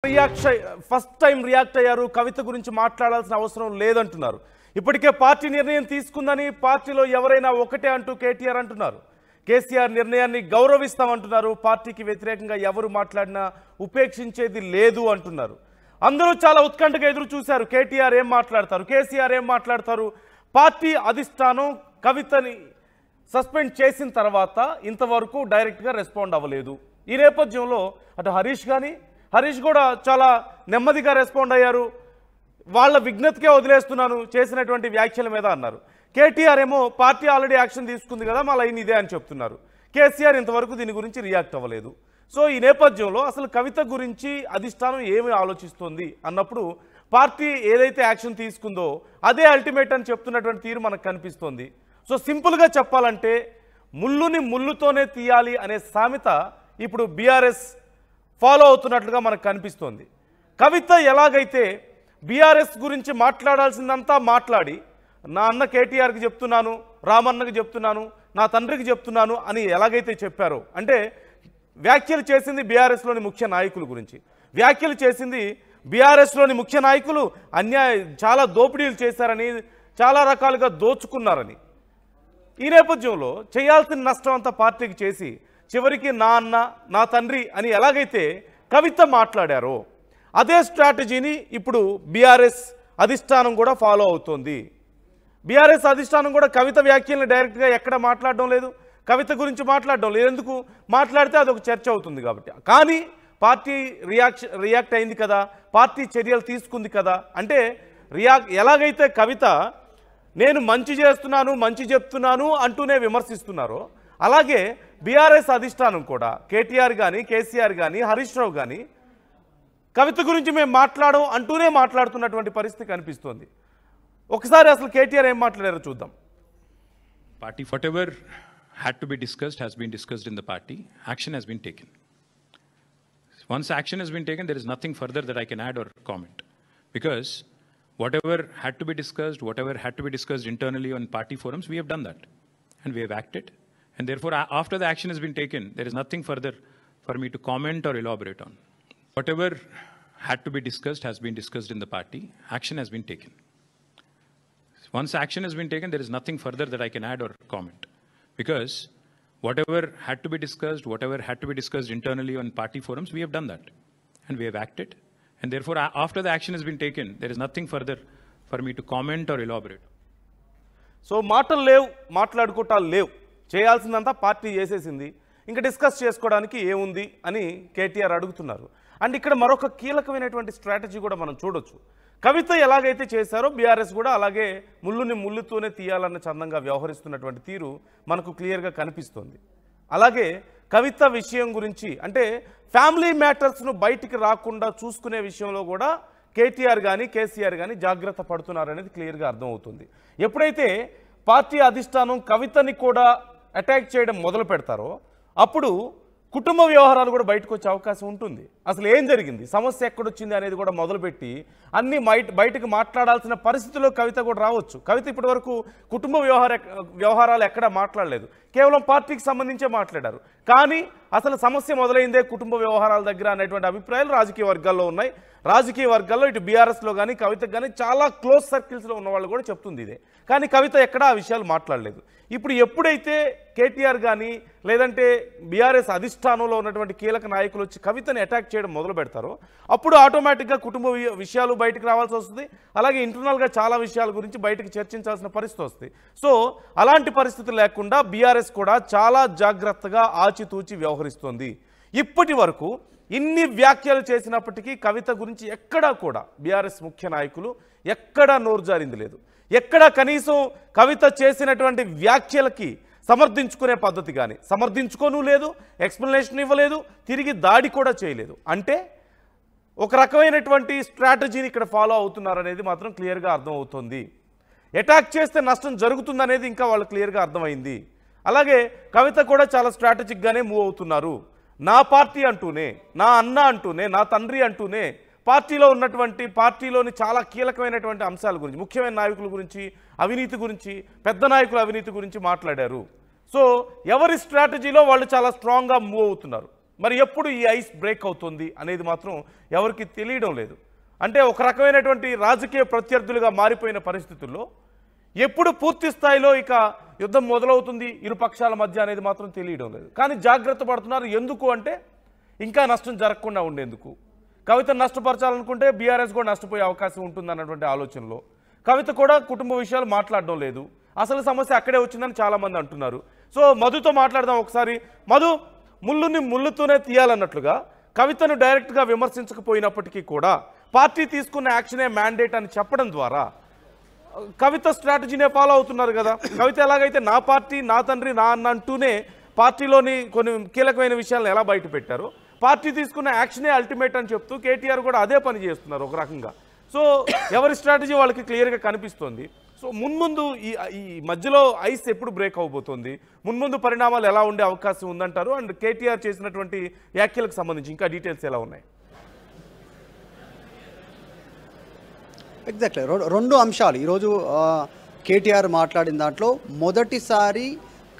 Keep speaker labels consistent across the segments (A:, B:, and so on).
A: First time react అయ్యారు. కవిత గురించి మాట్లాడాల్సిన అవసరం లేదంటున్నారు. ఇప్పటికే పార్టీ నిర్ణయం తీసుకుందని పార్టీలో ఎవరైనా ఒకటే అంటూ కేటీఆర్ అంటున్నారు. కేసీఆర్ నిర్ణయాన్ని గౌరవిస్తామంటున్నారు. పార్టీకి వ్యతిరేకంగా ఎవరు మాట్లాడినా ఉపేక్షించేది లేదు అంటున్నారు. అందరూ చాలా ఉత్కంఠగా ఎదురు చూశారు. కేటీఆర్ ఏం మాట్లాడతారు, కేసీఆర్ ఏం మాట్లాడతారు. పార్టీ అధిష్టానం కవితని సస్పెండ్ చేసిన తర్వాత ఇంతవరకు డైరెక్ట్గా రెస్పాండ్ అవ్వలేదు. ఈ నేపథ్యంలో అటు హరీష్ కూడా చాలా నెమ్మదిగా రెస్పాండ్ అయ్యారు. వాళ్ళ విజ్ఞతకే వదిలేస్తున్నాను చేసినటువంటి వ్యాఖ్యల మీద అన్నారు. కేటీఆర్ ఏమో పార్టీ ఆల్రెడీ యాక్షన్ తీసుకుంది కదా, మా లైన్ ఇదే అని చెప్తున్నారు. కేసీఆర్ ఇంతవరకు దీని గురించి రియాక్ట్ అవ్వలేదు. సో ఈ నేపథ్యంలో అసలు కవిత గురించి అధిష్టానం ఏమి ఆలోచిస్తుంది అన్నప్పుడు పార్టీ ఏదైతే యాక్షన్ తీసుకుందో అదే అల్టిమేట్ అని చెప్తున్నటువంటి తీరు మనకు కనిపిస్తోంది. సో సింపుల్గా చెప్పాలంటే ముళ్ళుని ముళ్ళుతోనే తీయాలి అనే సామెత ఇప్పుడు బీఆర్ఎస్ ఫాలో అవుతున్నట్లుగా మనకు కనిపిస్తోంది. కవిత ఎలాగైతే బీఆర్ఎస్ గురించి మాట్లాడాల్సిందంతా మాట్లాడి నా అన్న కేటీఆర్కి చెప్తున్నాను, రామన్నకి చెప్తున్నాను, నా తండ్రికి చెప్తున్నాను అని ఎలాగైతే చెప్పారో, అంటే వ్యాఖ్యలు చేసింది బీఆర్ఎస్లోని ముఖ్య నాయకుల గురించి, వ్యాఖ్యలు చేసింది బీఆర్ఎస్లోని ముఖ్య నాయకులు చాలా దోపిడీలు చేశారని, చాలా రకాలుగా దోచుకున్నారని. ఈ నేపథ్యంలో చేయాల్సిన నష్టం అంతా పార్టీకి చేసి చివరికి నా అన్న నా తండ్రి అని ఎలాగైతే కవిత మాట్లాడారో అదే స్ట్రాటజీని ఇప్పుడు బీఆర్ఎస్ అధిష్టానం కూడా ఫాలో అవుతోంది. బీఆర్ఎస్ అధిష్టానం కూడా కవిత వ్యాఖ్యలను డైరెక్ట్గా ఎక్కడ మాట్లాడడం లేదు, కవిత గురించి మాట్లాడడం లేదు. ఎందుకు మాట్లాడితే అదొక చర్చ అవుతుంది కాబట్టి. కానీ పార్టీ రియాక్ట్ అయింది కదా, పార్టీ చర్యలు తీసుకుంది కదా, అంటే ఎలాగైతే కవిత నేను మంచి చేస్తున్నాను, మంచి చెప్తున్నాను అంటూనే విమర్శిస్తున్నారో, అలాగే బీఆర్ఎస్ అధిష్టానం కూడా కేటీఆర్ కానీ, కేసీఆర్ కానీ, హరీష్ రావు కానీ కవిత గురించి మేము మాట్లాడడం అంటూనే మాట్లాడుతున్నటువంటి పరిస్థితి కనిపిస్తోంది. ఒకసారి అసలు కేటీఆర్ ఏం మాట్లాడారో చూద్దాం.
B: Party, whatever had to be discussed has been discussed in the party. Action has been taken. Once action has been taken, there is nothing further that I can add or comment. Because whatever had to be discussed, whatever had to be discussed internally on party forums, we have done that. And we have acted. And therefore, after the action has been taken, there is nothing further for me to comment or elaborate on. Whatever had to be discussed has been discussed in the party. Action has been taken. Once action has been taken, there is nothing further that I can add or comment. Because whatever had to be discussed, whatever had to be discussed internally on party forums, we have done that. And we have acted. And therefore, after the action has been taken, there is nothing further for me to comment or elaborate.
A: So మాటలు లేవు, మాట్లాడుకోవటాలు లేవు, చేయాల్సిందంతా party చేసేసింది, ఇంకా discuss చేసుకోవడానికి ఏముంది అని కేటీఆర్ అడుగుతున్నారు. And ఇక్కడ మరొక కీలకమైనటువంటి స్ట్రాటజీ కూడా మనం చూడొచ్చు. కవిత ఎలాగైతే చేశారో బీఆర్ఎస్ కూడా అలాగే ముళ్ళుని ముళ్ళుతోనే తీయాలన్న చందంగా వ్యవహరిస్తున్నటువంటి తీరు మనకు క్లియర్గా కనిపిస్తుంది. అలాగే కవిత విషయం గురించి అంటే ఫ్యామిలీ మ్యాటర్స్ను బయటికి రాకుండా చూసుకునే విషయంలో కూడా కేటీఆర్ కానీ కేసీఆర్ కానీ జాగ్రత్త పడుతున్నారనేది క్లియర్గా అర్థమవుతుంది. ఎప్పుడైతే పార్టీ అధిష్టానం కవితని కూడా అటాక్ చేయడం మొదలు పెడతారో అప్పుడు కుటుంబ వ్యవహారాలు కూడా బయటకు వచ్చే అవకాశం ఉంటుంది. అసలు ఏం జరిగింది, సమస్య ఎక్కడొచ్చింది అనేది కూడా మొదలుపెట్టి అన్నీ బయటకు మాట్లాడాల్సిన పరిస్థితిలో కవిత కూడా రావచ్చు. కవిత ఇప్పటి వరకు కుటుంబ వ్యవహారాలు ఎక్కడా మాట్లాడలేదు, కేవలం పార్టీకి సంబంధించే మాట్లాడారు. కానీ అసలు సమస్య మొదలైందే కుటుంబ వ్యవహారాల దగ్గర అనేటువంటి అభిప్రాయాలు రాజకీయ వర్గాల్లో ఉన్నాయి. రాజకీయ వర్గాల్లో ఇటు బీఆర్ఎస్లో కానీ కవితకు కానీ చాలా క్లోజ్ సర్కిల్స్లో ఉన్న వాళ్ళు కూడా చెప్తుంది ఇదే. కానీ కవిత ఎక్కడా ఆ విషయాలు మాట్లాడలేదు. ఇప్పుడు ఎప్పుడైతే కేటీఆర్ కానీ లేదంటే బీఆర్ఎస్ అధిష్టానంలో ఉన్నటువంటి కీలక నాయకులు వచ్చి కవితని అటాక్ చేయడం మొదలు పెడతారో అప్పుడు ఆటోమేటిక్గా కుటుంబ విషయాలు బయటకు రావాల్సి వస్తుంది. అలాగే ఇంటర్నల్గా చాలా విషయాల గురించి బయటకు చర్చించాల్సిన పరిస్థితి వస్తుంది. సో అలాంటి పరిస్థితి లేకుండా బీఆర్ఎస్ కూడా చాలా జాగ్రత్తగా ఆచితూచి వ్యవహరిస్తోంది. ఇప్పటి వరకు ఇన్ని వ్యాఖ్యలు చేసినప్పటికీ కవిత గురించి ఎక్కడా కూడా బీఆర్ఎస్ ముఖ్య నాయకులు ఎక్కడా నోరు జారింది లేదు. ఎక్కడ కనీసం కవిత చేసినటువంటి వ్యాఖ్యలకి సమర్థించుకునే పద్ధతి కానీ సమర్థించుకోను లేదు, ఎక్స్ప్లెనేషన్ ఇవ్వలేదు, తిరిగి దాడి కూడా చేయలేదు. అంటే ఒక రకమైనటువంటి స్ట్రాటజీని ఇక్కడ ఫాలో అవుతున్నారనేది మాత్రం క్లియర్గా అర్థమవుతుంది. అటాక్ చేస్తే నష్టం జరుగుతుందనేది ఇంకా వాళ్ళు క్లియర్గా అర్థమైంది. అలాగే కవిత కూడా చాలా స్ట్రాటజిక్గానే మూవ్ అవుతున్నారు. నా పార్టీ అంటూనే, నా అన్న అంటూనే, నా తండ్రి అంటూనే పార్టీలో ఉన్నటువంటి పార్టీలోని చాలా కీలకమైనటువంటి అంశాల గురించి, ముఖ్యమైన నాయకుల గురించి, అవినీతి గురించి, పెద్ద నాయకుల అవినీతి గురించి మాట్లాడారు. సో ఎవరి స్ట్రాటజీలో వాళ్ళు చాలా స్ట్రాంగ్గా మూవ్ అవుతున్నారు. మరి ఎప్పుడు ఈ ఐస్ బ్రేక్ అవుతుంది అనేది మాత్రం ఎవరికి తెలియడం లేదు. అంటే ఒక రకమైనటువంటి రాజకీయ ప్రత్యర్థులుగా మారిపోయిన పరిస్థితుల్లో ఎప్పుడు పూర్తి స్థాయిలో ఇక యుద్ధం మొదలవుతుంది ఇరు పక్షాల మధ్య అనేది మాత్రం తెలియడం లేదు. కానీ జాగ్రత్త పడుతున్నారు. ఎందుకు అంటే ఇంకా నష్టం జరగకుండా ఉండేందుకు. కవిత నష్టపరచాలనుకుంటే బీఆర్ఎస్ కూడా నష్టపోయే అవకాశం ఉంటుంది అన్నటువంటి ఆలోచనలో కవిత కూడా కుటుంబ విషయాలు మాట్లాడడం లేదు. అసలు సమస్య అక్కడే వచ్చిందని చాలామంది అంటున్నారు. సో మధుతో మాట్లాడదాం ఒకసారి. మధు, ముళ్ళుని ముళ్ళుతోనే తీయాలన్నట్లుగా కవితను డైరెక్ట్గా విమర్శించకపోయినప్పటికీ కూడా పార్టీ తీసుకున్న యాక్షనే మ్యాండేట్ అని చెప్పడం ద్వారా కవిత స్ట్రాటజీనే ఫాలో అవుతున్నారు కదా. కవిత ఎలాగైతే నా పార్టీ, నా తండ్రి, నా అన్న అంటూనే పార్టీలోని కొన్ని కీలకమైన విషయాలను ఎలా బయట పెట్టారో పార్టీ తీసుకున్న యాక్షనే అల్టిమేట్ అని చెప్తూ కేటీఆర్ కూడా అదే పని చేస్తున్నారు ఒక రకంగా. సో ఎవరి స్ట్రాటజీ వాళ్ళకి క్లియర్గా కనిపిస్తోంది. సో మున్ముందు ఈ మధ్యలో ఐస్ ఎప్పుడు బ్రేక్ అవబోతోంది, మున్ముందు పరిణామాలు ఎలా ఉండే అవకాశం ఉందంటారు? అండ్ కేటీఆర్ చేసినటువంటి వ్యాఖ్యలకు సంబంధించి ఇంకా డీటెయిల్స్ ఎలా ఉన్నాయి?
C: ఎగ్జాక్ట్లీ రెండు అంశాలు ఈరోజు కేటీఆర్ మాట్లాడిన దాంట్లో మొదటిసారి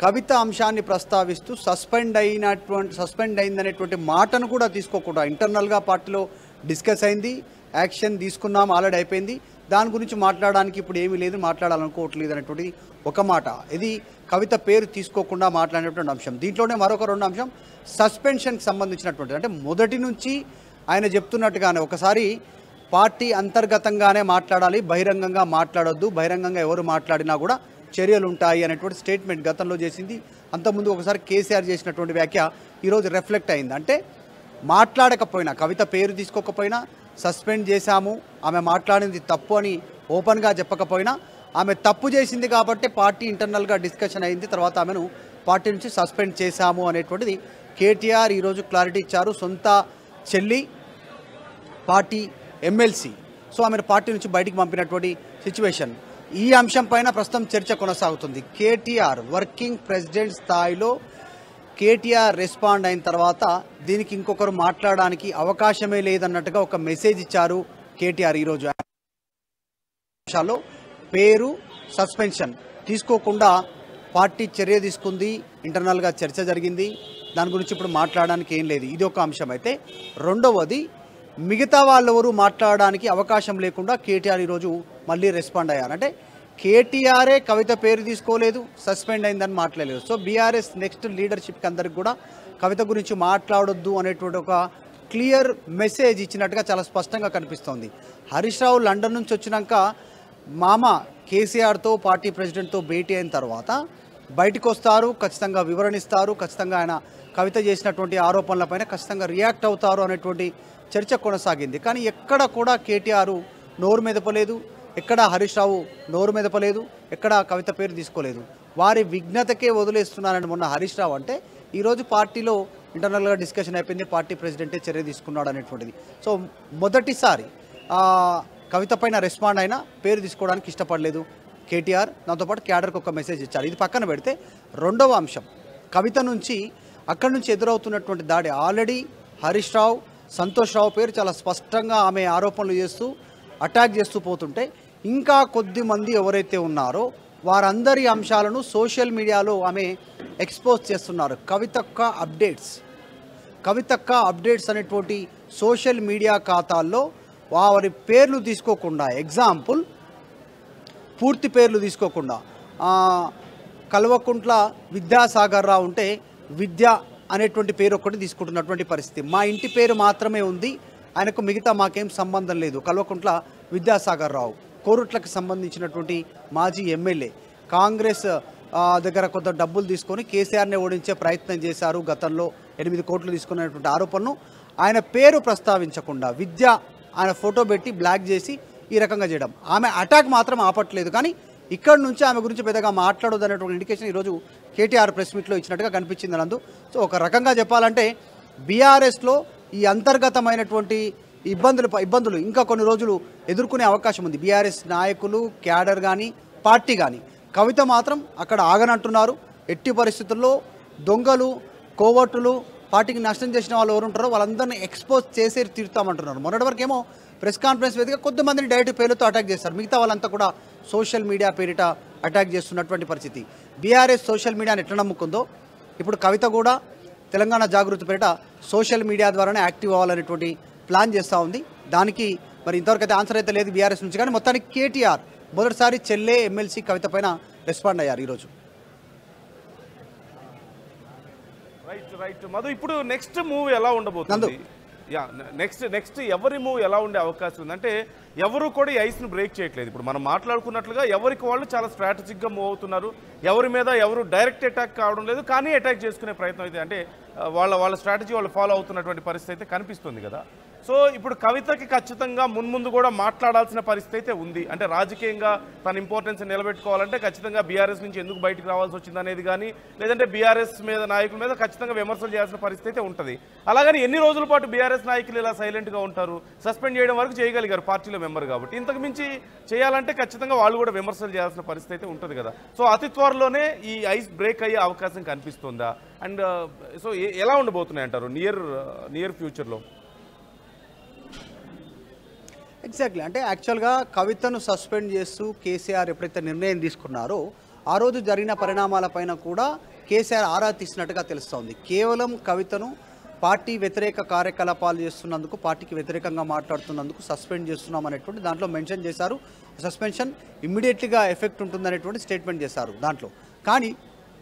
C: కవిత అంశాన్ని ప్రస్తావిస్తూ సస్పెండ్ అయిందనేటువంటి మాటను కూడా తీసుకోకుండా ఇంటర్నల్గా పార్టీలో డిస్కస్ అయింది, యాక్షన్ తీసుకున్నాం, ఆల్రెడీ అయిపోయింది, దాని గురించి మాట్లాడడానికి ఇప్పుడు ఏమీ లేదు, మాట్లాడాలనుకోవట్లేదు అనేటువంటిది ఒక మాట. ఇది కవిత పేరు తీసుకోకుండా మాట్లాడినటువంటి అంశం. దీంట్లోనే మరొక రెండు అంశం సస్పెన్షన్కి సంబంధించినటువంటిది. అంటే మొదటి నుంచి ఆయన చెప్తున్నట్టుగానే ఒకసారి పార్టీ అంతర్గతంగానే మాట్లాడాలి, బహిరంగంగా మాట్లాడొద్దు, బహిరంగంగా ఎవరు మాట్లాడినా కూడా చర్యలు ఉంటాయి అనేటువంటి స్టేట్మెంట్ గతంలో చేసింది. అంతకుముందు ఒకసారి కేసీఆర్ చేసినటువంటి వ్యాఖ్య ఈరోజు రిఫ్లెక్ట్ అయింది. అంటే మాట్లాడకపోయినా, కవిత పేరు తీసుకోకపోయినా, సస్పెండ్ చేశాము, ఆమె మాట్లాడింది తప్పు అని ఓపెన్గా చెప్పకపోయినా ఆమె తప్పు చేసింది కాబట్టి పార్టీ ఇంటర్నల్గా డిస్కషన్ అయింది, తర్వాత ఆమెను పార్టీ నుంచి సస్పెండ్ చేశాము అనేటువంటిది కేటీఆర్ ఈరోజు క్లారిటీ ఇచ్చారు. సొంత చెల్లి పార్టీ ఎమ్మెల్సీ, సో ఆమెను పార్టీ నుంచి బయటికి పంపినటువంటి సిచ్యువేషన్. ఈ అంశం పైన ప్రస్తుతం చర్చ కొనసాగుతుంది. కేటీఆర్ వర్కింగ్ ప్రెసిడెంట్ స్థాయిలో కేటీఆర్ రెస్పాండ్ అయిన తర్వాత దీనికి ఇంకొకరు మాట్లాడడానికి అవకాశమే లేదన్నట్టుగా ఒక మెసేజ్ ఇచ్చారు కేటీఆర్. ఈరోజు అంశాల్లో పేరు సస్పెన్షన్ తీసుకోకుండా పార్టీ చర్య తీసుకుంది, ఇంటర్నల్గా చర్చ జరిగింది, దాని గురించి ఇప్పుడు మాట్లాడడానికి ఏం లేదు. ఇది ఒక అంశం. అయితే రెండవది మిగతా వాళ్ళెవరూ మాట్లాడడానికి అవకాశం లేకుండా కేటీఆర్ ఈరోజు మళ్ళీ రెస్పాండ్ అయ్యారు. అంటే కేటీఆరే కవిత పేరు తీసుకోలేదు, సస్పెండ్ అయిందని మాట్లాడలేదు. సో బీఆర్ఎస్ నెక్స్ట్ లీడర్షిప్కి అందరికి కూడా కవిత గురించి మాట్లాడొద్దు అనేటువంటి ఒక క్లియర్ మెసేజ్ ఇచ్చినట్టుగా చాలా స్పష్టంగా కనిపిస్తోంది. హరీష్ రావు లండన్ నుంచి వచ్చినాక మామ కేసీఆర్తో పార్టీ ప్రెసిడెంట్తో భేటీ అయిన తర్వాత బయటకు వస్తారు, ఖచ్చితంగా వివరణిస్తారు, ఖచ్చితంగా ఆయన కవిత చేసినటువంటి ఆరోపణలపైన ఖచ్చితంగా రియాక్ట్ అవుతారు అనేటువంటి చర్చ కొనసాగింది. కానీ ఎక్కడ కూడా కేటీఆర్ నోరు మెదపలేదు, ఎక్కడ హరీష్ రావు నోరు మెదపలేదు, ఎక్కడ కవిత పేరు తీసుకోలేదు. వారి విఘ్నతకే వదిలేస్తున్నారని మొన్న హరీష్ రావు అంటే ఈరోజు పార్టీలో ఇంటర్నల్గా డిస్కషన్ అయిపోయింది, పార్టీ ప్రెసిడెంటే చర్య తీసుకున్నాడు అనేటువంటిది. సో మొదటిసారి కవిత పైన రెస్పాండ్ అయినా పేరు తీసుకోవడానికి ఇష్టపడలేదు కేటీఆర్. దాంతోపాటు క్యాడర్కి ఒక మెసేజ్ ఇచ్చారు. ఇది పక్కన పెడితే రెండవ అంశం, కవిత నుంచి అక్కడి నుంచి ఎదురవుతున్నటువంటి దాడి. ఆల్రెడీ హరీష్ రావు, సంతోష్ రావు పేరు చాలా స్పష్టంగా ఆమె ఆరోపణలు చేస్తూ అటాక్ చేస్తూ పోతుంటే ఇంకా కొద్ది మంది ఎవరైతే ఉన్నారో వారందరి అంశాలను సోషల్ మీడియాలో ఆమె ఎక్స్పోజ్ చేస్తున్నారు. కవితక్క అప్డేట్స్ అనేటువంటి సోషల్ మీడియా ఖాతాల్లో వారి పేర్లు తీసుకోకుండా, ఎగ్జాంపుల్ పూర్తి పేర్లు తీసుకోకుండా, కల్వకుంట్ల విద్యాసాగర్ రావు ఉంటే విద్య అనేటువంటి పేరు ఒక్కటి తీసుకుంటున్నటువంటి పరిస్థితి. మా ఇంటి పేరు మాత్రమే ఉంది, ఆయనకు మిగతా మాకేం సంబంధం లేదు. కల్వకుంట్ల విద్యాసాగర్ రావు కోరుట్లకు సంబంధించినటువంటి మాజీ ఎమ్మెల్యే, కాంగ్రెస్ దగ్గర కొంత డబ్బులు తీసుకొని కేసీఆర్ని ఓడించే ప్రయత్నం చేశారు. గతంలో 8 కోట్లు తీసుకున్నటువంటి ఆరోపణను ఆయన పేరు ప్రస్తావించకుండా విద్య ఆయన ఫోటో పెట్టి బ్లాక్ చేసి ఈ రకంగా చేయడం. ఆమె అటాక్ మాత్రం ఆపట్లేదు, కానీ ఇక్కడ నుంచి ఆమె గురించి పెద్దగా మాట్లాడొద్దు అనేటువంటి ఇండికేషన్ ఈరోజు కేటీఆర్ ప్రెస్ మీట్లో ఇచ్చినట్టుగా కనిపించింది నందు. సో ఒక రకంగా చెప్పాలంటే బీఆర్ఎస్లో ఈ అంతర్గతమైనటువంటి ఇబ్బందులు ఇంకా కొన్ని రోజులు ఎదుర్కొనే అవకాశం ఉంది. బీఆర్ఎస్ నాయకులు, క్యాడర్ కానీ, పార్టీ కానీ. కవిత మాత్రం అక్కడ ఆగనంటున్నారు. ఎట్టి పరిస్థితుల్లో దొంగలు, కోవట్టులు, పార్టీకి నష్టం చేసిన వాళ్ళు ఎవరు ఉంటారో వాళ్ళందరినీ ఎక్స్పోజ్ చేసే తీరుతామంటున్నారు. మొన్నటి వరకు ఏమో ప్రెస్ కాన్ఫరెన్స్ వేదిక కొద్దిమందిని డైరెక్ట్ పేరుతో అటాక్ చేస్తారు, మిగతా వాళ్ళంతా కూడా సోషల్ మీడియా పేరిట అటాక్ చేస్తున్నటువంటి పరిస్థితి. బీఆర్ఎస్ సోషల్ మీడియాని ఎట్లా నమ్ముకుందో ఇప్పుడు కవిత కూడా తెలంగాణ జాగృతి పేరిట సోషల్ మీడియా ద్వారానే యాక్టివ్ అవ్వాలనేటువంటి ప్లాన్ చేస్తూ ఉంది. దానికి మరి ఇంతవరకు అయితే ఆన్సర్ అయితే లేదు బీఆర్ఎస్ నుంచి. కానీ మొత్తానికి కేటీఆర్ మొదటిసారి చెల్లె ఎమ్మెల్సీ కవిత పైన రెస్పాండ్ అయ్యారు ఈరోజు.
A: రైట్ మధు, ఇప్పుడు నెక్స్ట్ మూవ్ ఎలా ఉండబోతుంది? నెక్స్ట్ ఎవరి మూవ్ ఎలా ఉండే అవకాశం ఉంది? అంటే ఎవరు కూడా ఈ ఐస్ను బ్రేక్ చేయట్లేదు. ఇప్పుడు మనం మాట్లాడుకున్నట్లుగా ఎవరికి వాళ్ళు చాలా స్ట్రాటజిక్గా మూవ్ అవుతున్నారు. ఎవరి మీద ఎవరు డైరెక్ట్ అటాక్ కావడం లేదు, కానీ అటాక్ చేసుకునే ప్రయత్నం అయితే అంటే వాళ్ళ స్ట్రాటజీ వాళ్ళు ఫాలో అవుతున్నటువంటి పరిస్థితి అయితే కనిపిస్తుంది కదా. సో ఇప్పుడు కవితకి ఖచ్చితంగా మున్ముందు కూడా మాట్లాడాల్సిన పరిస్థితి అయితే ఉంది. అంటే రాజకీయంగా తన ఇంపార్టెన్స్ నిలబెట్టుకోవాలంటే ఖచ్చితంగా బీఆర్ఎస్ నుంచి ఎందుకు బయటకు రావాల్సి వచ్చింది అనేది కానీ, లేదంటే బీఆర్ఎస్ మీద నాయకుల మీద ఖచ్చితంగా విమర్శలు చేయాల్సిన పరిస్థితి అయితే ఉంటుంది. అలాగని ఎన్ని రోజుల పాటు బీఆర్ఎస్ నాయకులు ఇలా సైలెంట్గా ఉంటారు? సస్పెండ్ చేయడం వరకు చేయగలిగారు పార్టీలో మెంబర్ కాబట్టి. ఇంతకు మించి చేయాలంటే ఖచ్చితంగా వాళ్ళు కూడా విమర్శలు చేయాల్సిన పరిస్థితి అయితే ఉంటుంది కదా. సో అతి త్వరలోనే ఈ ఐస్ బ్రేక్ అయ్యే అవకాశం కనిపిస్తుందా? అండ్ సో ఎలా ఉండబోతున్నాయి అంటారు నియర్ ఫ్యూచర్లో?
C: ఎగ్జాక్ట్లీ, అంటే యాక్చువల్గా కవితను సస్పెండ్ చేస్తూ కేసీఆర్ ఎప్పుడైతే నిర్ణయం తీసుకున్నారో ఆ రోజు జరిగిన పరిణామాలపైన కూడా కేసీఆర్ ఆరా తీసినట్టుగా తెలుస్తోంది. కేవలం కవితను పార్టీ వ్యతిరేక కార్యకలాపాలు చేస్తున్నందుకు, పార్టీకి వ్యతిరేకంగా మాట్లాడుతున్నందుకు సస్పెండ్ చేస్తున్నాం అనేటువంటి దాంట్లో మెన్షన్ చేశారు. సస్పెన్షన్ ఇమ్మీడియట్లీగా ఎఫెక్ట్ ఉంటుందనేటువంటి స్టేట్మెంట్ చేశారు దాంట్లో. కానీ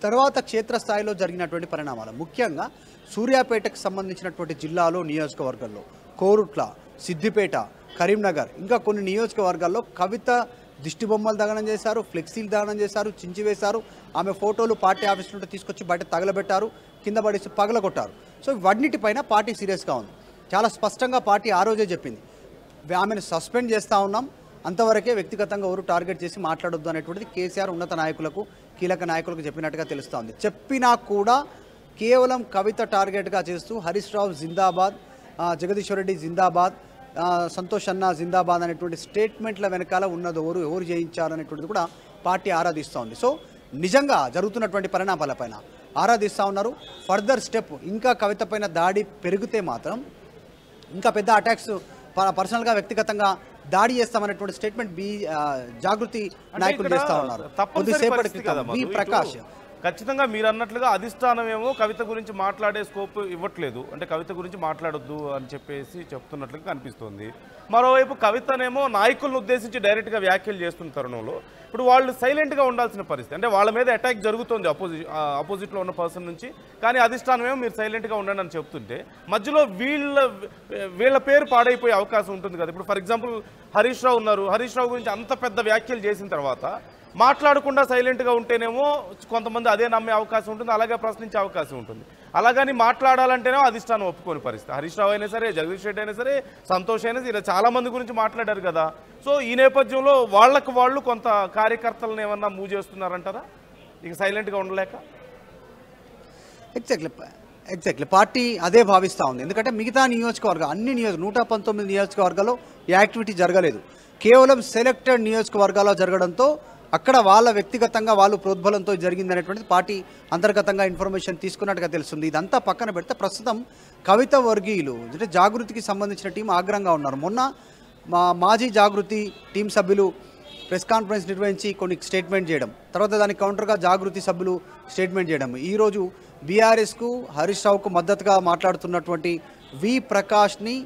C: తర్వాత క్షేత్రస్థాయిలో జరిగినటువంటి పరిణామాలు, ముఖ్యంగా సూర్యాపేటకు సంబంధించినటువంటి జిల్లాలో నియోజకవర్గంలో కోరుట్ల, సిద్దిపేట, కరీంనగర్ ఇంకా కొన్ని నియోజకవర్గాల్లో కవిత దిష్టిబొమ్మలు దహనం చేశారు, ఫ్లెక్సీలు దహనం చేశారు, చించివేశారు. ఆమె ఫోటోలు పార్టీ ఆఫీస్ నుండి తీసుకొచ్చి బయట తగలబెట్టారు, కింద పడేసి పగలగొట్టారు. సో ఇవన్నిటిపైన పార్టీ సీరియస్గా ఉంది. చాలా స్పష్టంగా పార్టీ ఆ రోజే చెప్పింది, ఆమెను సస్పెండ్ చేస్తూ ఉన్నాం, అంతవరకే, వ్యక్తిగతంగా ఎవరు టార్గెట్ చేసి మాట్లాడొద్దు అనేటువంటిది కేసీఆర్ ఉన్నత నాయకులకు, కీలక నాయకులకు చెప్పినట్టుగా తెలుస్తోంది. చెప్పినా కూడా కేవలం కవిత టార్గెట్గా చేస్తూ హరీష్ రావు జిందాబాద్, జగదీశ్వర్ రెడ్డి జిందాబాద్, సంతోష్ అన్న జిందాబాద్ అనేటువంటి స్టేట్మెంట్ల వెనకాల ఉన్నది ఎవరు చేయించారు అనేటువంటిది కూడా పార్టీ ఆరాధిస్తోంది. సో నిజంగా జరుగుతున్నటువంటి పరిణామాలపైన ఆరాధిస్తూ ఉన్నారు. ఫర్దర్ స్టెప్ ఇంకా కవిత పైన దాడి పెరిగితే మాత్రం ఇంకా పెద్ద అటాక్స్, పర్సనల్గా వ్యక్తిగతంగా దాడి చేస్తామనేటువంటి స్టేట్మెంట్ జాగృతి నాయకులు చేస్తూ ఉన్నారు. కొద్దిసేపటి క్రితం బి ప్రకాష్
A: ఖచ్చితంగా మీరు అన్నట్లుగా అధిష్టానం ఏమో కవిత గురించి మాట్లాడే స్కోప్ ఇవ్వట్లేదు, అంటే కవిత గురించి మాట్లాడొద్దు అని చెప్పేసి చెప్తున్నట్లుగా కనిపిస్తుంది. మరోవైపు కవితనేమో నాయకులను ఉద్దేశించి డైరెక్ట్గా వ్యాఖ్యలు చేస్తున్న తరుణంలో ఇప్పుడు వాళ్ళు సైలెంట్గా ఉండాల్సిన పరిస్థితి. అంటే వాళ్ళ మీద అటాక్ జరుగుతుంది అపోజిట్లో ఉన్న పర్సన్ నుంచి, కానీ అధిష్టానం ఏమో మీరు సైలెంట్గా ఉండండి అని చెప్తుంటే మధ్యలో వీళ్ళ పేరు పాడైపోయే అవకాశం ఉంటుంది కదా. ఇప్పుడు ఫర్ ఎగ్జాంపుల్ హరీష్ రావు ఉన్నారు, హరీష్ రావు గురించి అంత పెద్ద వ్యాఖ్యలు చేసిన తర్వాత మాట్లాడకుండా సైలెంట్గా ఉంటేనేమో కొంతమంది అదే నమ్మే అవకాశం ఉంటుంది, అలాగే ప్రశ్నించే అవకాశం ఉంటుంది. అలాగని మాట్లాడాలంటేనే అధిష్టానం ఒప్పుకోని పరిస్థితి. హరీష్ రావు అయినా సరే, జగదీష్ రెడ్డి అయినా సరే, సంతోష్ అయినా సరే, ఇలా చాలామంది గురించి మాట్లాడారు కదా. సో ఈ నేపథ్యంలో వాళ్ళు కొంత కార్యకర్తలను ఏమన్నా మూవ్ చేస్తున్నారంటారా ఇక సైలెంట్గా ఉండలేక?
C: ఎగ్జాక్ట్లీ పార్టీ అదే భావిస్తూ ఉంది. ఎందుకంటే మిగతా నియోజకవర్గాలు, అన్ని 119 నియోజకవర్గాల్లో ఈ యాక్టివిటీ జరగలేదు. కేవలం సెలెక్టెడ్ నియోజకవర్గాల్లో జరగడంతో అక్కడ వాళ్ళ వ్యక్తిగతంగా వాళ్ళు ప్రోద్బలంతో జరిగిందనేటువంటిది పార్టీ అంతర్గతంగా ఇన్ఫర్మేషన్ తీసుకున్నట్టుగా తెలుస్తుంది. ఇదంతా పక్కన పెడితే ప్రస్తుతం కవిత వర్గీయులు అంటే జాగృతికి సంబంధించిన టీం ఆగ్రహంగా ఉన్నారు. మొన్న మాజీ జాగృతి టీం సభ్యులు ప్రెస్ కాన్ఫరెన్స్ నిర్వహించి కొన్ని స్టేట్మెంట్ చేయడం, తర్వాత దానికి కౌంటర్గా జాగృతి సభ్యులు స్టేట్మెంట్ చేయడం. ఈరోజు బీఆర్ఎస్కు, హరీష్ రావుకు మద్దతుగా మాట్లాడుతున్నటువంటి వి ప్రకాష్ని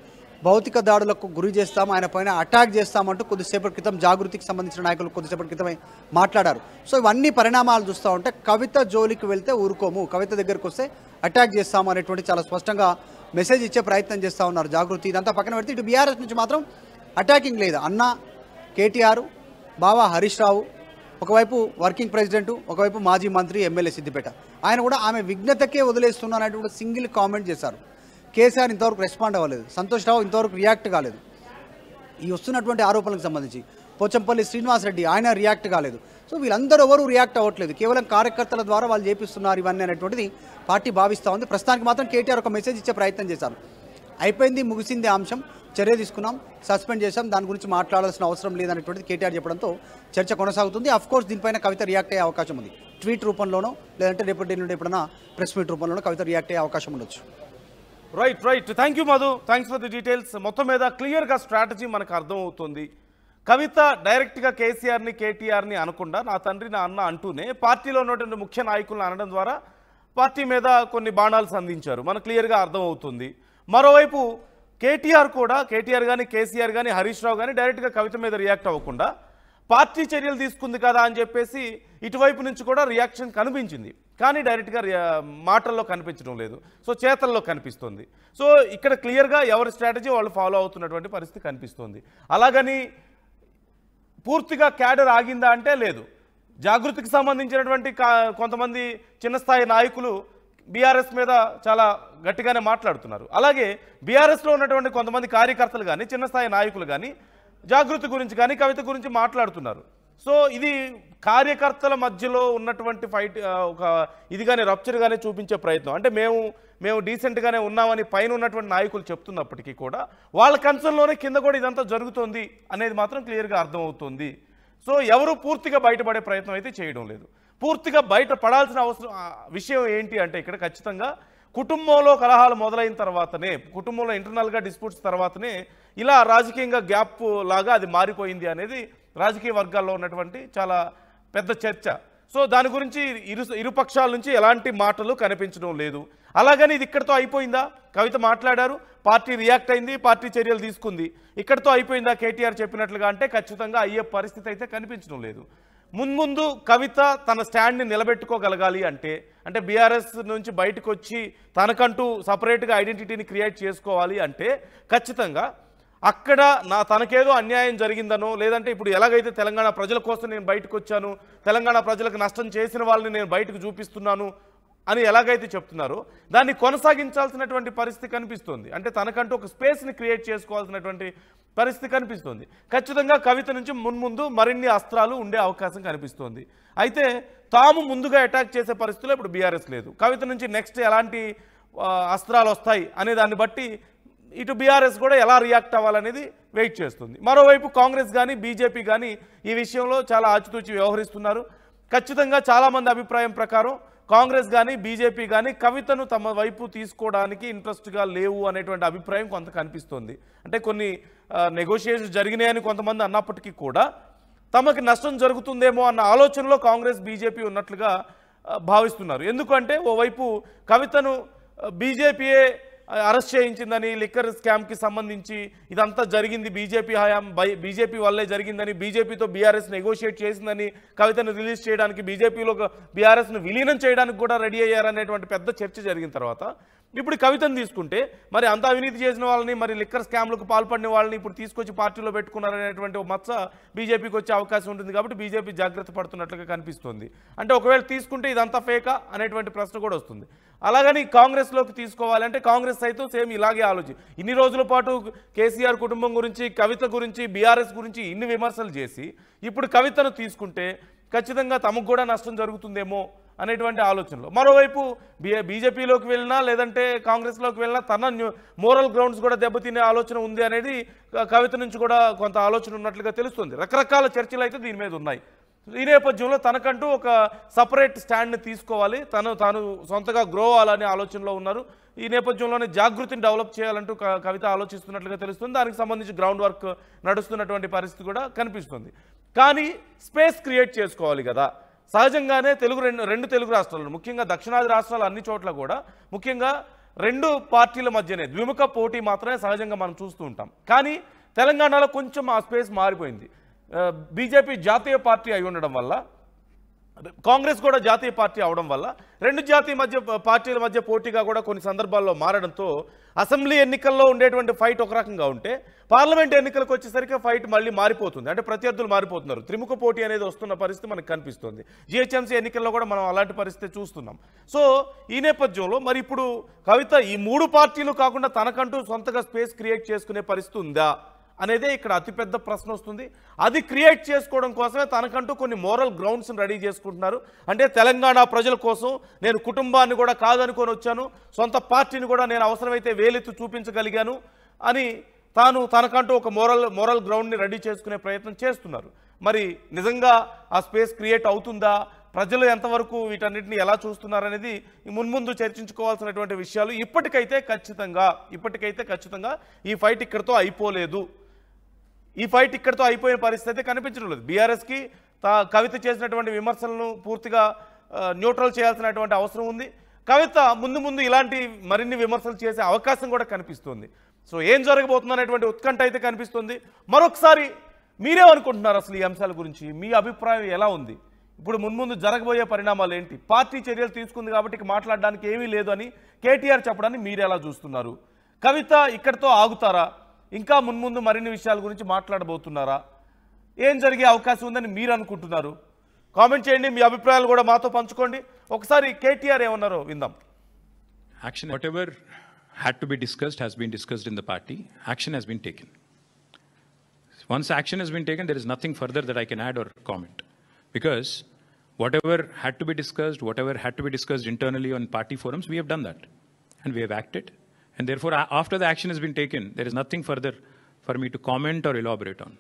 C: భౌతిక దాడులకు గురి చేస్తాం, ఆయన పైన అటాక్ చేస్తామంటూ కొద్దిసేపటి క్రితం జాగృతికి సంబంధించిన నాయకులు కొద్దిసేపటి క్రితమే మాట్లాడారు. సో ఇవన్నీ పరిణామాలు చూస్తూ ఉంటే కవిత జోలికి వెళ్తే ఊరుకోము, కవిత దగ్గరికి వస్తే అటాక్ చేస్తాము అనేటువంటి చాలా స్పష్టంగా మెసేజ్ ఇచ్చే ప్రయత్నం చేస్తూ ఉన్నారు జాగృతి. ఇదంతా పక్కన పెడితే ఇటు బీఆర్ఎస్ నుంచి మాత్రం అటాకింగ్ లేదు. అన్న కేటీఆర్, బావా హరీష్ రావు, ఒకవైపు వర్కింగ్ ప్రెసిడెంట్, ఒకవైపు మాజీ మంత్రి ఎమ్మెల్యే సిద్దిపేట, ఆయన కూడా ఆమె విఘ్నతకే వదిలేస్తున్నారు అనేటువంటి సింగిల్ కామెంట్ చేశారు. కేసీఆర్ ఇంతవరకు రెస్పాండ్ అవ్వలేదు, సంతోష్ రావు ఇంతవరకు రియాక్ట్ కాలేదు. ఈ వస్తున్నటువంటి ఆరోపణలకు సంబంధించి పోచంపల్లి శ్రీనివాసరెడ్డి ఆయన రియాక్ట్ కాలేదు. సో వీళ్ళందరూ ఎవరు రియాక్ట్ అవ్వట్లేదు, కేవలం కార్యకర్తల ద్వారా వాళ్ళు చేపిస్తున్నారు ఇవన్నీ అనేటువంటిది పార్టీ భావిస్తూ ఉంది. ప్రస్తుతానికి మాత్రం కేటీఆర్ ఒక మెసేజ్ ఇచ్చే ప్రయత్నం చేశారు. అయిపోయింది, ముగిసింది అంశం, చర్య తీసుకున్నాం, సస్పెండ్ చేశాం, దాని గురించి మాట్లాడాల్సిన అవసరం లేదనేటువంటిది కేటీఆర్ చెప్పడంతో చర్చ కొనసాగుతుంది. అఫ్కోర్స్ దీనిపైన కవిత రియాక్ట్ అయ్యే అవకాశం ఉంది, ట్వీట్ రూపంలోనో లేదంటే రేపటి నుండి ఎప్పుడైనా ప్రెస్ మీట్ రూపంలోనో కవిత రియాక్ట్ అయ్యే అవకాశం ఉండొచ్చు.
A: Right thank you Madhu, thanks for the details. మొత్తం మీద క్లియర్గా స్ట్రాటజీ మనకు అర్థమవుతుంది. కవిత డైరెక్ట్గా కేసీఆర్ని, కేటీఆర్ని అనకుండా నా తండ్రి, నా అన్న అంటూనే పార్టీలో ఉన్నటువంటి ముఖ్య నాయకులను అనడం ద్వారా పార్టీ మీద కొన్ని బాణాలు సంధించారు, మనకు క్లియర్గా అర్థమవుతుంది. మరోవైపు కేటీఆర్ కానీ కేసీఆర్ కానీ హరీష్ రావు కానీ డైరెక్ట్గా కవిత మీద రియాక్ట్ అవ్వకుండా పార్టీ చర్యలు తీసుకుంది కదా అని చెప్పేసి ఇటువైపు నుంచి కూడా రియాక్షన్ కనిపించింది, కానీ డైరెక్ట్గా మాటల్లో కనిపించడం లేదు, సో చేతల్లో కనిపిస్తుంది. సో ఇక్కడ క్లియర్గా ఎవరి స్ట్రాటజీ వాళ్ళు ఫాలో అవుతున్నటువంటి పరిస్థితి కనిపిస్తుంది. అలాగని పూర్తిగా క్యాడర్ ఆగిందా అంటే లేదు. జాగృతికి సంబంధించినటువంటి కొంతమంది చిన్న స్థాయి నాయకులు బీఆర్ఎస్ మీద చాలా గట్టిగానే మాట్లాడుతున్నారు. అలాగే బీఆర్ఎస్లో ఉన్నటువంటి కొంతమంది కార్యకర్తలు కానీ చిన్న స్థాయి నాయకులు కానీ జాగృతి గురించి కానీ కవిత గురించి మాట్లాడుతున్నారు. సో ఇది కార్యకర్తల మధ్యలో ఉన్నటువంటి ఫైట్ ఒక ఇదిగానే రప్చర్గానే చూపించే ప్రయత్నం. అంటే మేము డీసెంట్గానే ఉన్నామని పైన ఉన్నటువంటి నాయకులు చెప్తున్నప్పటికీ కూడా వాళ్ళ కన్సర్న్లోనే కింద కూడా ఇదంతా జరుగుతోంది అనేది మాత్రం క్లియర్గా అర్థమవుతుంది. సో ఎవరు పూర్తిగా బయటపడే ప్రయత్నం అయితే చేయడం లేదు. పూర్తిగా బయట పడాల్సిన విషయం ఏంటి అంటే ఇక్కడ ఖచ్చితంగా కుటుంబంలో కలహాలు మొదలైన తర్వాతనే, కుటుంబంలో ఇంటర్నల్గా డిస్ప్యూట్స్ తర్వాతనే ఇలా రాజకీయంగా గ్యాప్ లాగా అది మారిపోయింది అనేది రాజకీయ వర్గాల్లో ఉన్నటువంటి చాలా పెద్ద చర్చ. సో దాని గురించి ఇరుపక్షాల నుంచి ఎలాంటి మాటలు కనిపించడం లేదు. అలాగని ఇది ఇక్కడితో అయిపోయిందా? కవిత మాట్లాడారు, పార్టీ రియాక్ట్ అయింది, పార్టీ చర్యలు తీసుకుంది, ఇక్కడితో అయిపోయిందా కేటీఆర్ చెప్పినట్లుగా అంటే ఖచ్చితంగా అయ్యే పరిస్థితి అయితే కనిపించడం లేదు. ముందు కవిత తన స్టాండ్ని నిలబెట్టుకోగలగాలి అంటే బీఆర్ఎస్ నుంచి బయటకు వచ్చి తనకంటూ సపరేట్గా ఐడెంటిటీని క్రియేట్ చేసుకోవాలి అంటే ఖచ్చితంగా అక్కడ తనకేదో అన్యాయం జరిగిందనో, లేదంటే ఇప్పుడు ఎలాగైతే తెలంగాణ ప్రజల కోసం నేను బయటకు వచ్చాను, తెలంగాణ ప్రజలకు నష్టం చేసిన వాళ్ళని నేను బయటకు చూపిస్తున్నాను అని ఎలాగైతే చెప్తున్నారో దాన్ని కొనసాగించాల్సినటువంటి పరిస్థితి కనిపిస్తుంది. అంటే తనకంటూ ఒక స్పేస్ని క్రియేట్ చేసుకోవాల్సినటువంటి పరిస్థితి కనిపిస్తుంది. ఖచ్చితంగా కవిత నుంచి మున్ముందు మరిన్ని అస్త్రాలు ఉండే అవకాశం కనిపిస్తుంది. అయితే తాము ముందుగా అటాక్ చేసే పరిస్థితిలో ఇప్పుడు బీఆర్ఎస్ లేదు. కవిత నుంచి నెక్స్ట్ ఎలాంటి అస్త్రాలు వస్తాయి అనే దాన్ని బట్టి ఇటు బీఆర్ఎస్ కూడా ఎలా రియాక్ట్ అవ్వాలనేది వెయిట్ చేస్తుంది. మరోవైపు కాంగ్రెస్ కానీ బీజేపీ కానీ ఈ విషయంలో చాలా ఆచితూచి వ్యవహరిస్తున్నారు. ఖచ్చితంగా చాలామంది అభిప్రాయం ప్రకారం కాంగ్రెస్ కానీ బీజేపీ కానీ కవితను తమ వైపు తీసుకోవడానికి ఇంట్రెస్ట్గా లేవు అనేటువంటి అభిప్రాయం కొంత కనిపిస్తోంది. అంటే కొన్ని నెగోషియేషన్స్ జరిగినాయని కొంతమంది అన్నప్పటికీ కూడా తమకి నష్టం జరుగుతుందేమో అన్న ఆలోచనలో కాంగ్రెస్ బీజేపీ ఉన్నట్లుగా భావిస్తున్నారు. ఎందుకంటే ఓవైపు కవితను బీజేపీయే అరెస్ట్ చేయించిందని, లిక్కర్ స్కామ్కి సంబంధించి ఇదంతా జరిగింది బీజేపీ వల్లే జరిగిందని, బీజేపీతో బీఆర్ఎస్ నెగోషియేట్ చేసిందని, కవితను రిలీజ్ చేయడానికి బీజేపీలో బీఆర్ఎస్ను విలీనం చేయడానికి కూడా రెడీ అయ్యారనేటువంటి పెద్ద చర్చ జరిగిన తర్వాత ఇప్పుడు కవితను తీసుకుంటే మరి అంత అవినీతి చేసిన వాళ్ళని, మరి లిక్కర్ స్కామ్లకు పాల్పడిన వాళ్ళని ఇప్పుడు తీసుకొచ్చి పార్టీలో పెట్టుకున్నారనేటువంటి ఒక మచ్చ బీజేపీకి వచ్చే అవకాశం ఉంటుంది. కాబట్టి బీజేపీ జాగ్రత్త పడుతున్నట్లుగా కనిపిస్తుంది. అంటే ఒకవేళ తీసుకుంటే ఇదంతా ఫేకా అనేటువంటి ప్రశ్న కూడా వస్తుంది. అలాగని కాంగ్రెస్లోకి తీసుకోవాలంటే కాంగ్రెస్ సైతం సేమ్ ఇలాగే ఇన్ని రోజుల పాటు కేసీఆర్ కుటుంబం గురించి, కవిత గురించి, బీఆర్ఎస్ గురించి ఇన్ని విమర్శలు చేసి ఇప్పుడు కవితను తీసుకుంటే ఖచ్చితంగా తమకు కూడా నష్టం జరుగుతుందేమో అనేటువంటి ఆలోచనలో. మరోవైపు బీజేపీలోకి వెళ్ళినా లేదంటే కాంగ్రెస్లోకి వెళ్ళినా తన మోరల్ గ్రౌండ్స్ కూడా దెబ్బతినే ఆలోచన ఉంది అనేది కవిత నుంచి కూడా కొంత ఆలోచన ఉన్నట్లుగా తెలుస్తుంది. రకరకాల చర్చలు అయితే దీని మీద ఉన్నాయి. ఈ నేపథ్యంలో తనకంటూ ఒక సపరేట్ స్టాండ్ని తీసుకోవాలి, తాను సొంతగా గ్రో అవ్వాలనే ఆలోచనలో ఉన్నారు. ఈ నేపథ్యంలోనే జాగృతిని డెవలప్ చేయాలంటూ కవిత ఆలోచిస్తున్నట్లుగా తెలుస్తుంది. దానికి సంబంధించి గ్రౌండ్ వర్క్ నడుస్తున్నటువంటి పరిస్థితి కూడా కనిపిస్తుంది. కానీ స్పేస్ క్రియేట్ చేసుకోవాలి కదా. సహజంగానే రెండు తెలుగు రాష్ట్రాలు, ముఖ్యంగా దక్షిణాది రాష్ట్రాలు అన్ని చోట్ల కూడా ముఖ్యంగా రెండు పార్టీల మధ్యనే ద్విముఖ పోటీ మాత్రమే సహజంగా మనం చూస్తూ ఉంటాం. కానీ తెలంగాణలో కొంచెం ఆ స్పేస్ మారిపోయింది. బీజేపీ జాతీయ పార్టీ అయి ఉండడం వల్ల, కాంగ్రెస్ కూడా జాతీయ పార్టీ అవడం వల్ల రెండు పార్టీల మధ్య పోటీగా కూడా కొన్ని సందర్భాల్లో మారడంతో అసెంబ్లీ ఎన్నికల్లో ఉండేటువంటి ఫైట్ ఒక రకంగా ఉంటే పార్లమెంట్ ఎన్నికలకు వచ్చేసరికి ఫైట్ మళ్ళీ మారిపోతుంది. అంటే ప్రత్యర్థులు మారిపోతున్నారు, త్రిముఖ పోటీ అనేది వస్తున్న పరిస్థితి మనకు కనిపిస్తుంది. జిహెచ్ఎంసీ ఎన్నికల్లో కూడా మనం అలాంటి పరిస్థితి చూస్తున్నాం. సో ఈ నేపథ్యంలో మరి ఇప్పుడు కవిత ఈ మూడు పార్టీలు కాకుండా తనకంటూ సొంతగా స్పేస్ క్రియేట్ చేసుకునే పరిస్థితి ఉందా అనేదే ఇక్కడ అతిపెద్ద ప్రశ్న వస్తుంది. అది క్రియేట్ చేసుకోవడం కోసమే తనకంటూ కొన్ని మోరల్ గ్రౌండ్స్ని రెడీ చేసుకుంటున్నారు. అంటే తెలంగాణ ప్రజల కోసం నేను కుటుంబాన్ని కూడా కాదనుకొని వచ్చాను, సొంత పార్టీని కూడా నేను అవసరమైతే వేలెత్తి చూపించగలిగాను అని తనకంటూ ఒక మోరల్ గ్రౌండ్ని రెడీ చేసుకునే ప్రయత్నం చేస్తున్నారు. మరి నిజంగా ఆ స్పేస్ క్రియేట్ అవుతుందా, ప్రజలు ఎంతవరకు వీటన్నిటిని ఎలా చూస్తున్నారనేది మున్ముందు చర్చించుకోవాల్సినటువంటి విషయాలు. ఇప్పటికైతే ఖచ్చితంగా ఈ ఫైట్ ఇక్కడితో అయిపోలేదు. ఈ ఫైట్ ఇక్కడితో అయిపోయిన పరిస్థితి కనిపించడం లేదు. బీఆర్ఎస్కి కవిత చేసినటువంటి విమర్శలను పూర్తిగా న్యూట్రల్ చేయాల్సినటువంటి అవసరం ఉంది. కవిత ముందు ముందు ఇలాంటి మరిన్ని విమర్శలు చేసే అవకాశం కూడా కనిపిస్తుంది. సో ఏం జరగబోతుంది అనేటువంటి ఉత్కంఠ అయితే కనిపిస్తుంది. మరొకసారి మీరేమనుకుంటున్నారు అసలు ఈ అంశాల గురించి? మీ అభిప్రాయం ఎలా ఉంది? ఇప్పుడు మున్ముందు జరగబోయే పరిణామాలు ఏంటి? పార్టీ చర్యలు తీసుకుంది కాబట్టి ఇక మాట్లాడడానికి ఏమీ లేదు అని కేటీఆర్ చెప్పడాన్ని మీరు ఎలా చూస్తున్నారు? కవిత ఇక్కడితో ఆగుతారా? ఇంకా మున్ముందు మరిన్ని విషయాల గురించి మాట్లాడబోతున్నారా? ఏం జరిగే అవకాశం ఉందని మీరు అనుకుంటున్నారు? కామెంట్ చేయండి, మీ అభిప్రాయాలు కూడా మాతో పంచుకోండి. ఒకసారి కేటీఆర్ ఏమన్నారో విందాం.
B: Action, whatever had to be discussed has been discussed in the party. Action has been taken. Once action has been taken, there is nothing further that I can add or comment. Because whatever had to be discussed, whatever had to be discussed internally on party forums, we have done that. And we have acted. And therefore, after the action has been taken, there is nothing further for me to comment or elaborate on.